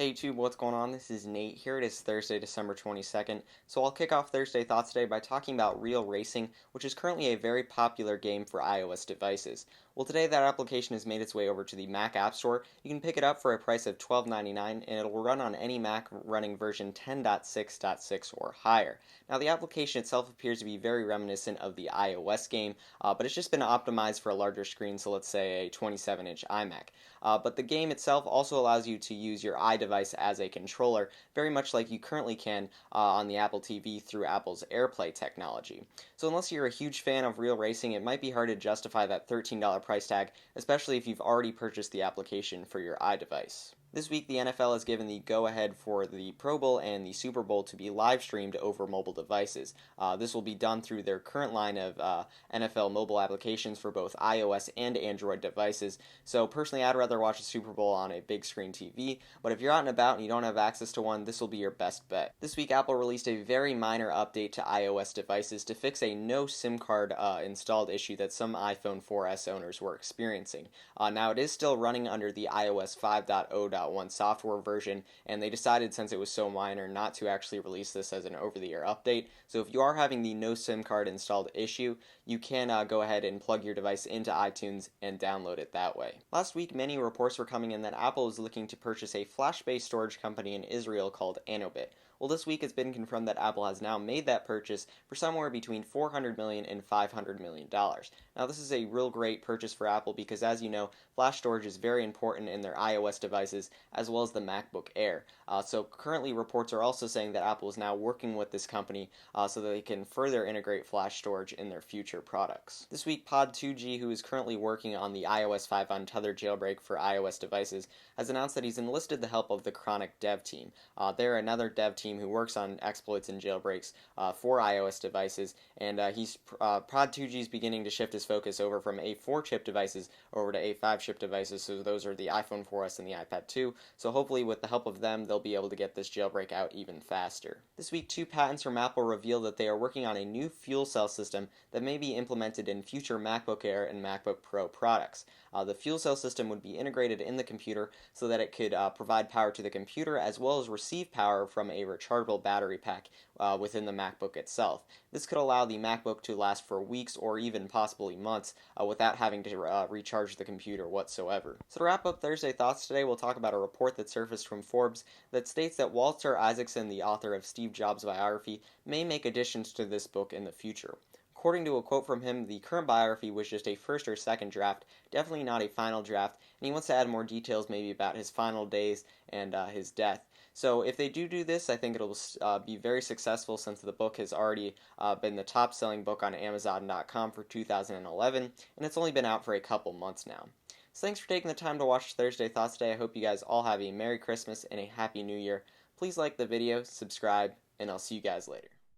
Hey YouTube, what's going on? This is Nate. Here it is Thursday, December 22nd. So I'll kick off Thursday Thoughts today by talking about Real Racing, which is currently a very popular game for iOS devices. Well, today that application has made its way over to the Mac App Store. You can pick it up for a price of $12.99, and it will run on any Mac running version 10.6.6 or higher. Now, the application itself appears to be very reminiscent of the iOS game, but it's just been optimized for a larger screen, so let's say a 27-inch iMac. But the game itself also allows you to use your iDevice as a controller, very much like you currently can on the Apple TV through Apple's AirPlay technology. So unless you're a huge fan of Real Racing, it might be hard to justify that $13 price tag, especially if you've already purchased the application for your iDevice. This week, the NFL has given the go-ahead for the Pro Bowl and the Super Bowl to be live-streamed over mobile devices. This will be done through their current line of NFL mobile applications for both iOS and Android devices. So personally, I'd rather watch the Super Bowl on a big screen TV, but if you're out and about and you don't have access to one, this will be your best bet. This week, Apple released a very minor update to iOS devices to fix a no SIM card installed issue that some iPhone 4S owners were experiencing. Now, it is still running under the iOS 5.0.1 software version, and they decided, since it was so minor, not to actually release this as an over-the-air update. So if you are having the no SIM card installed issue, you can go ahead and plug your device into iTunes and download it that way. Last week, many reports were coming in that Apple is looking to purchase a flash-based storage company in Israel called Anobit. Well, this week it's been confirmed that Apple has now made that purchase for somewhere between $400 million and $500 million. Now, this is a real great purchase for Apple because, as you know, flash storage is very important in their iOS devices as well as the MacBook Air. So currently reports are also saying that Apple is now working with this company so that they can further integrate flash storage in their future products. This week, Pod2G, who is currently working on the iOS 5 untethered jailbreak for iOS devices, has announced that he's enlisted the help of the Chronic dev team. They're another dev team who works on exploits and jailbreaks for iOS devices, and Pod2G is beginning to shift his focus over from A4 chip devices over to A5 chip devices, so those are the iPhone 4S and the iPad 2, so hopefully with the help of them they'll be able to get this jailbreak out even faster. This week, two patents from Apple revealed that they are working on a new fuel cell system that may be implemented in future MacBook Air and MacBook Pro products. The fuel cell system would be integrated in the computer so that it could provide power to the computer as well as receive power from a rechargeable battery pack within the MacBook itself. This could allow the MacBook to last for weeks or even possibly months without having to recharge the computer whatsoever. So to wrap up Thursday Thoughts today, we'll talk about a report that surfaced from Forbes that states that Walter Isaacson, the author of Steve Jobs' Biography, may make additions to this book in the future. According to a quote from him, the current biography was just a first or second draft, definitely not a final draft, and he wants to add more details maybe about his final days and his death. So if they do this, I think it'll be very successful since the book has already been the top-selling book on Amazon.com for 2011, and it's only been out for a couple months now. So thanks for taking the time to watch Thursday Thoughts today. I hope you guys all have a Merry Christmas and a Happy New Year. Please like the video, subscribe, and I'll see you guys later.